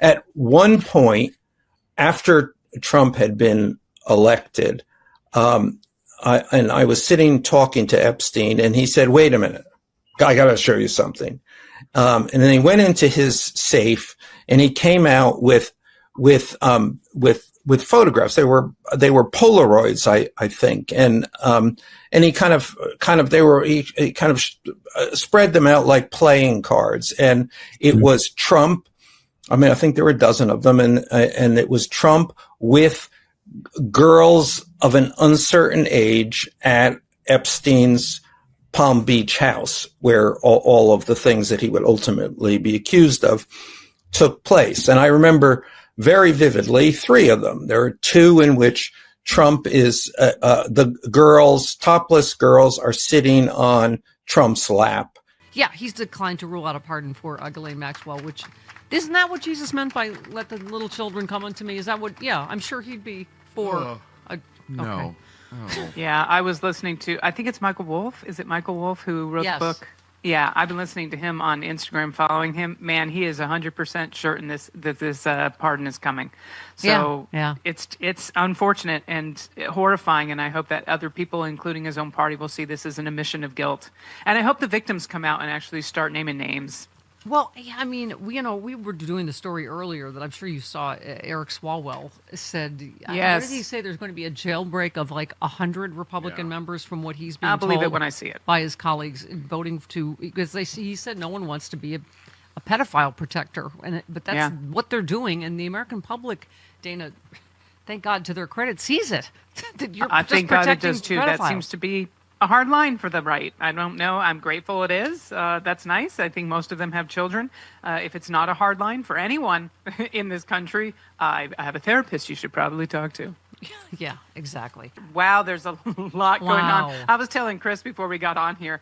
at one point, after Trump had been elected, I was sitting talking to Epstein, and he said, "Wait a minute, I got to show you something." And then he went into his safe, and he came out with photographs. They were Polaroids, I think, and he kind of spread them out like playing cards, and it was Trump. I mean, I think there were a dozen of them, and it was Trump with girls of an uncertain age at Epstein's Palm Beach house, where all of the things that he would ultimately be accused of took place. And I remember very vividly 3 of them. There are 2 in which Trump is, the girls, topless girls, are sitting on Trump's lap. Yeah, he's declined to rule out a pardon for Ghislaine Maxwell, which, isn't that what Jesus meant by let the little children come unto me? Is that what, yeah, I'm sure he'd be for. No. Okay. Oh. Yeah, I was listening to, I think it's Michael Wolff. Is it Michael Wolff who wrote the book? Yeah, I've been listening to him on Instagram, following him. Man, he is 100% certain that this pardon is coming. So yeah. It's unfortunate and horrifying, and I hope that other people, including his own party, will see this as an admission of guilt. And I hope the victims come out and actually start naming names. Well, I mean, we were doing the story earlier that I'm sure you saw. Eric Swalwell said, yes. What did he say? There's going to be a jailbreak of like 100 Republican members from what he's being I'll believe told it when I see it by his colleagues voting to, because he said no one wants to be a pedophile protector, but that's what they're doing, and the American public, Dana, thank God to their credit, sees it. That you're I just think God it protecting does too. pedophiles. That seems to be a hard line for the right. I don't know. I'm grateful it is. That's nice. I think most of them have children. If it's not a hard line for anyone in this country, I have a therapist you should probably talk to. Yeah, exactly. Wow, there's a lot going on. I was telling Chris before we got on here,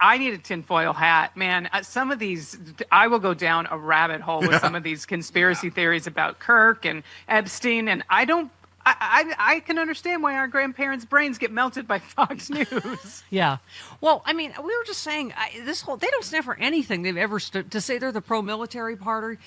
I need a tinfoil hat. Man, some of these, I will go down a rabbit hole with some of these conspiracy theories about Kirk and Epstein, and I can understand why our grandparents' brains get melted by Fox News. Yeah. Well, I mean, we were just saying, they don't stand for anything they've ever stood to say they're the pro-military party.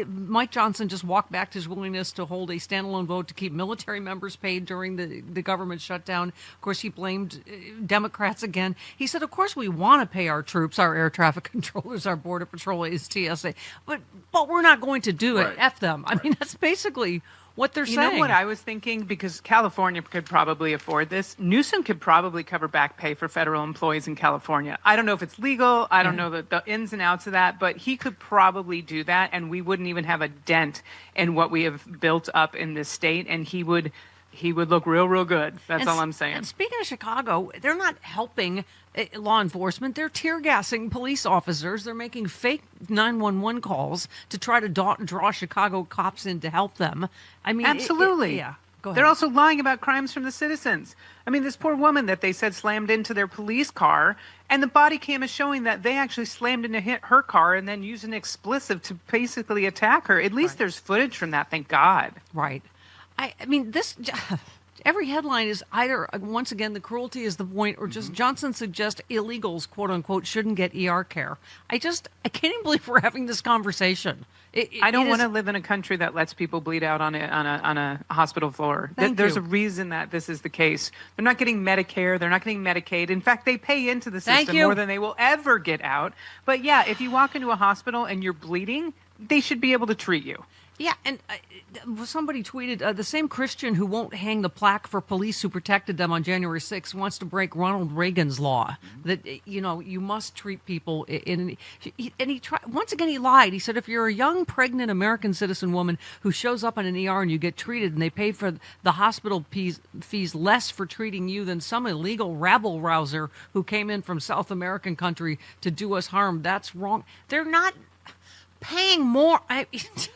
Mike Johnson just walked back his willingness to hold a standalone vote to keep military members paid during the government shutdown. Of course, he blamed Democrats again. He said, of course, we want to pay our troops, our air traffic controllers, our border patrol, TSA, but we're not going to do it. Right. F them. I mean, that's basically what they're saying. You know what I was thinking? Because California could probably afford this. Newsom could probably cover back pay for federal employees in California. I don't know if it's legal. I don't know the ins and outs of that, but he could probably do that, and we wouldn't even have a dent in what we have built up in this state, and he would look real good. That's all I'm saying. And speaking of Chicago, they're not helping law enforcement. They're tear gassing police officers. They're making fake 911 calls to try to draw Chicago cops in to help them. I mean, absolutely. Yeah. Go ahead. They're also lying about crimes from the citizens. I mean, this poor woman that they said slammed into their police car, and the body cam is showing that they actually slammed into her car and then used an explosive to basically attack her. At least there's footage from that, thank God. Right. I mean, every headline is either, once again, the cruelty is the point, or just Johnson suggests illegals, quote unquote, shouldn't get ER care. I can't even believe we're having this conversation. I don't want to live in a country that lets people bleed out on a hospital floor. There's a reason that this is the case. They're not getting Medicare. They're not getting Medicaid. In fact, they pay into the system more than they will ever get out. But yeah, if you walk into a hospital and you're bleeding, they should be able to treat you. Yeah, and somebody tweeted, the same Christian who won't hang the plaque for police who protected them on January 6th wants to break Ronald Reagan's law that, you must treat people and once again, he lied. He said, if you're a young, pregnant American citizen woman who shows up in an ER and you get treated and they pay for the hospital fees less for treating you than some illegal rabble-rouser who came in from South American country to do us harm, that's wrong. They're not paying more. And it's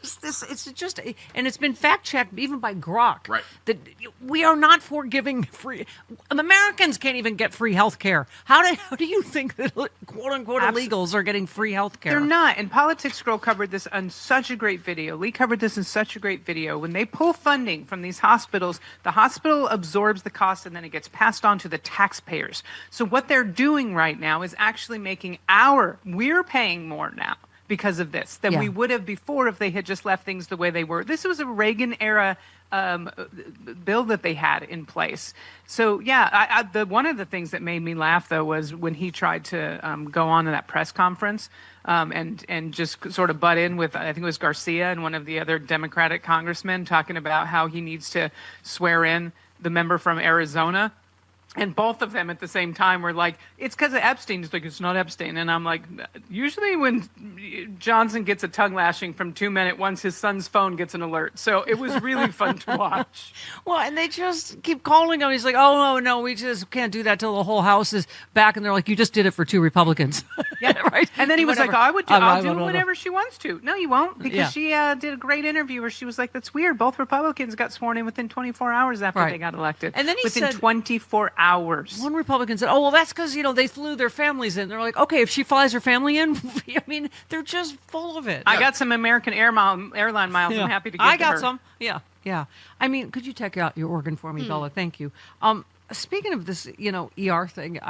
been fact checked even by Grok. Right. That we are not for giving free. Americans can't even get free health care. How do you think that quote unquote illegals are getting free health care? They're not. And Politics Girl covered this on such a great video. Lee covered this in such a great video. When they pull funding from these hospitals, the hospital absorbs the cost and then it gets passed on to the taxpayers. So what they're doing right now is actually making we're paying more now, because of this than we would have before if they had just left things the way they were. This was a Reagan era bill that they had in place. So yeah, one of the things that made me laugh though was when he tried to go on to that press conference and just sort of butt in with, I think it was Garcia and one of the other Democratic congressmen talking about how he needs to swear in the member from Arizona. And both of them at the same time were like, it's because of Epstein. He's like, it's not Epstein. And I'm like, usually when Johnson gets a tongue lashing from 2 minutes, once his son's phone gets an alert. So it was really fun to watch. Well, and they just keep calling him. He's like, oh, no, we just can't do that till the whole House is back. And they're like, you just did it for 2 Republicans. Yeah, right. And then he was like, oh, I'll do it whenever she wants to. No, you won't, because she did a great interview where she was like, that's weird. Both Republicans got sworn in within 24 hours after they got elected. And then he said, within 24 hours. One Republican said, oh, well, that's because, they flew their families in. They're like, okay, if she flies her family in, I mean, they're just full of it. I got some American airline miles. I'm happy to give I got her. some. Yeah. I mean, could you take out your organ for me, Bella? Thank you. Speaking of this, ER thing,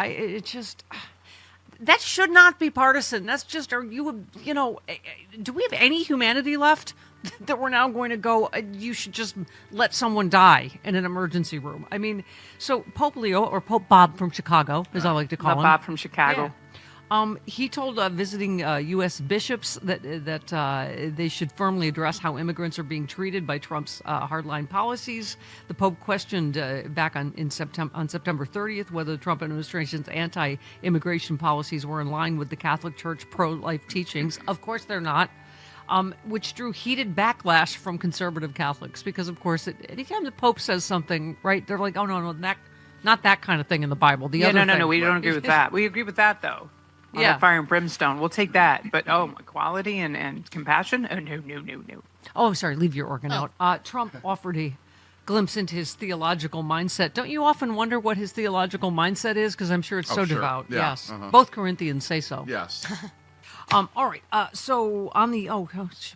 that should not be partisan. That's just, do we have any humanity left that we're now going to go, you should just let someone die in an emergency room? I mean, so Pope Leo, or Pope Bob from Chicago, as I like to call him. Bob from Chicago. Yeah. He told visiting U.S. bishops that they should firmly address how immigrants are being treated by Trump's hardline policies. The Pope questioned back on September 30th whether the Trump administration's anti-immigration policies were in line with the Catholic Church pro-life teachings. Of course they're not. Which drew heated backlash from conservative Catholics because, of course, anytime the Pope says something, right, they're like, oh, no, not that kind of thing in the Bible. No, we don't agree with that. We agree with that, though. Fire and brimstone. We'll take that. But, equality and compassion? Oh, no. Oh, I'm sorry. Leave your organ out. Trump offered a glimpse into his theological mindset. Don't you often wonder what his theological mindset is? Because I'm sure it's so devout. Yeah. Yes. Uh-huh. Both Corinthians say so. Yes. All right. So on the,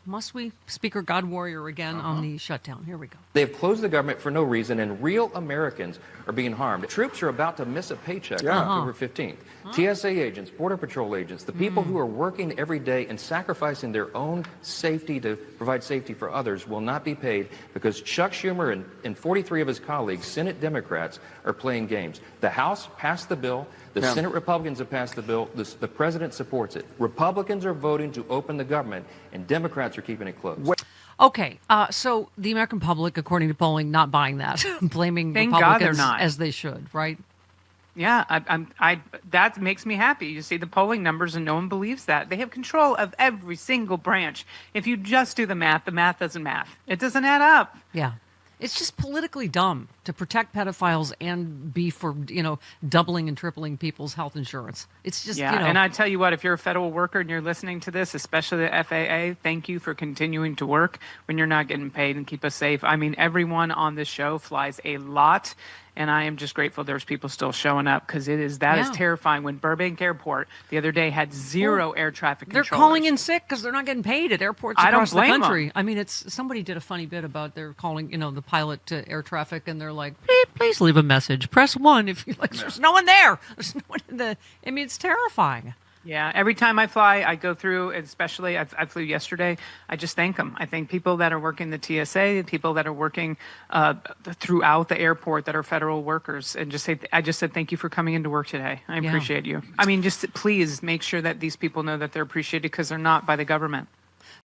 must we? Speaker God Warrior again on the shutdown. Here we go. They've closed the government for no reason, and real Americans are being harmed. Troops are about to miss a paycheck on October 15th. TSA agents, Border Patrol agents, the people who are working every day and sacrificing their own safety to provide safety for others will not be paid because Chuck Schumer and 43 of his colleagues, Senate Democrats, are playing games. The House passed the bill. The Senate Republicans have passed the bill. The president supports it. Republicans are voting to open the government, and Democrats are keeping it closed. Okay, so the American public, according to polling, not buying that, blaming Thank Republicans God they're not. as they should, right? Yeah, that makes me happy. You see the polling numbers, and no one believes that. They have control of every single branch. If you just do the math doesn't math. It doesn't add up. Yeah. It's just politically dumb to protect pedophiles and be for, doubling and tripling people's health insurance. It's just, and I tell you what, if you're a federal worker and you're listening to this, especially the FAA, thank you for continuing to work when you're not getting paid and keep us safe. I mean, everyone on this show flies a lot. And I am just grateful there's people still showing up because is terrifying. When Burbank Airport the other day had zero air traffic controllers. They're calling in sick because they're not getting paid at airports across the country. I mean, somebody did a funny bit about they're calling, the pilot to air traffic, and they're like, please leave a message. Press 1 if you like. There's no one there. There's no one in the. I mean, it's terrifying. Yeah, every time I fly, I go through, especially I flew yesterday, I just thank them. I thank people that are working the TSA, people that are working throughout the airport that are federal workers, and I just said thank you for coming into work today. I appreciate you. I mean, just please make sure that these people know that they're appreciated because they're not by the government.